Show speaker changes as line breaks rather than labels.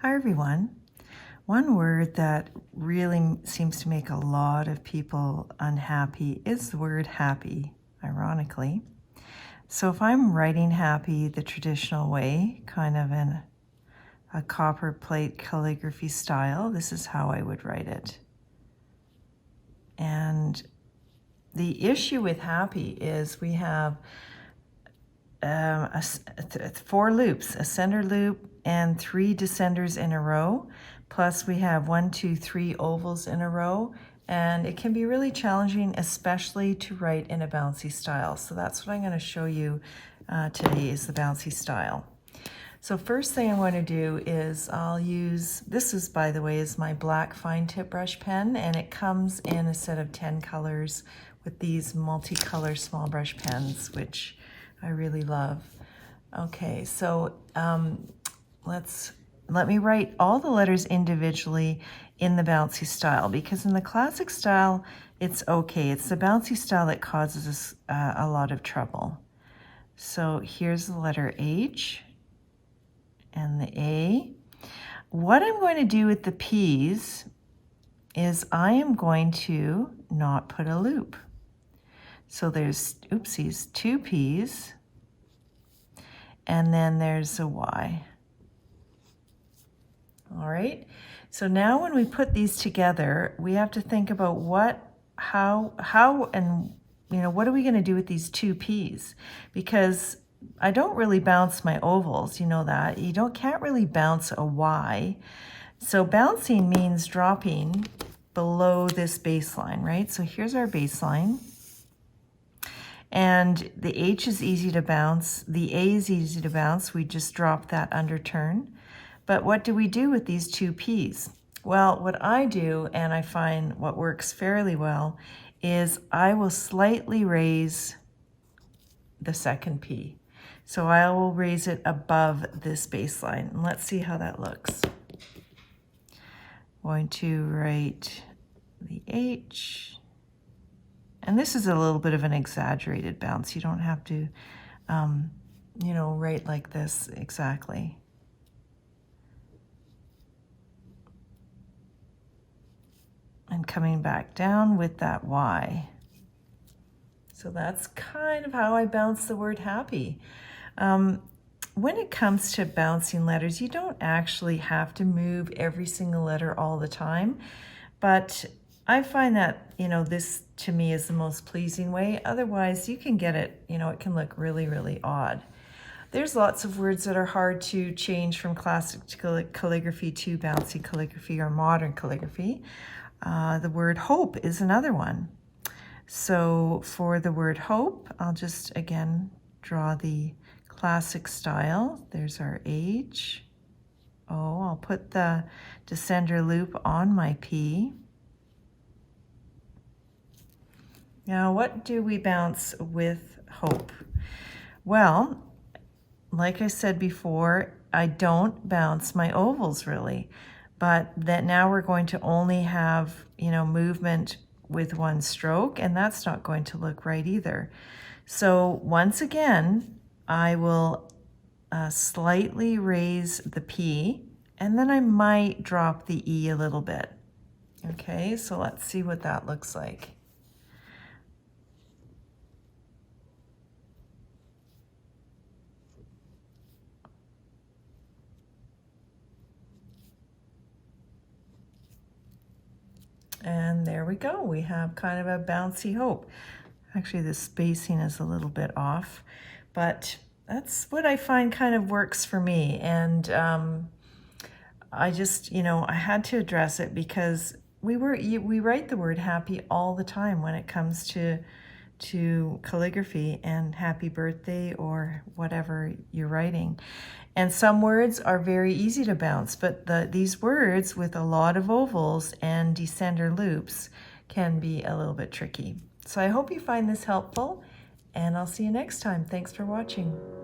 Hi everyone. One word that really seems to make a lot of people unhappy is the word happy, ironically. So if I'm writing happy the traditional way, kind of in a copper plate calligraphy style, this is how I would write it. And the issue with happy is we have 4 loops, a center loop and 3 descenders in a row. Plus we have 1, 2, 3 ovals in a row. And it can be really challenging, especially to write in a bouncy style. So that's what I'm going to show you today is the bouncy style. So first thing I'm going to do is I'll use, this is, by the way, is my black fine tip brush pen, and it comes in a set of 10 colors with these multicolor small brush pens, which I really love. Okay, so let me write all the letters individually in the bouncy style, because in the classic style, it's okay. It's the bouncy style that causes us a lot of trouble. So here's the letter H and the A. What I'm going to do with the P's is I am going to not put a loop. So there's, oopsies, 2 P's, and then there's a Y. All right, so now when we put these together, we have to think about how, and what are we going to do with these 2 P's? Because I don't really bounce my ovals, you know that. Can't really bounce a Y. So bouncing means dropping below this baseline, right? So here's our baseline. And the H is easy to bounce. The A is easy to bounce. We just drop that underturn. But what do we do with these 2 P's? Well, what I do, and I find what works fairly well, is I will slightly raise the second P. So I will raise it above this baseline. And let's see how that looks. I'm going to write the H. And this is a little bit of an exaggerated bounce. You don't have to, write like this exactly. And coming back down with that Y. So that's kind of how I bounce the word happy. When it comes to bouncing letters, you don't actually have to move every single letter all the time, but I find that, this to me is the most pleasing way. Otherwise, you can get it, it can look really, really odd. There's lots of words that are hard to change from classic calligraphy to bouncy calligraphy or modern calligraphy. The word hope is another one. So for the word hope, I'll just, again, draw the classic style. There's our H, O. I'll put the descender loop on my P. Now, what do we bounce with hope? Well, like I said before, I don't bounce my ovals really, but that now we're going to only have, movement with one stroke, and that's not going to look right either. So once again, I will slightly raise the P, and then I might drop the E a little bit. Okay, so let's see what that looks like. And there we go. We have kind of a bouncy hope. Actually, the spacing is a little bit off, but that's what I find kind of works for me. And I just, I had to address it because we write the word happy all the time when it comes to calligraphy and happy birthday or whatever you're writing. And some words are very easy to bounce, but these words with a lot of ovals and descender loops can be a little bit tricky. So I hope you find this helpful, and I'll see you next time. Thanks for watching.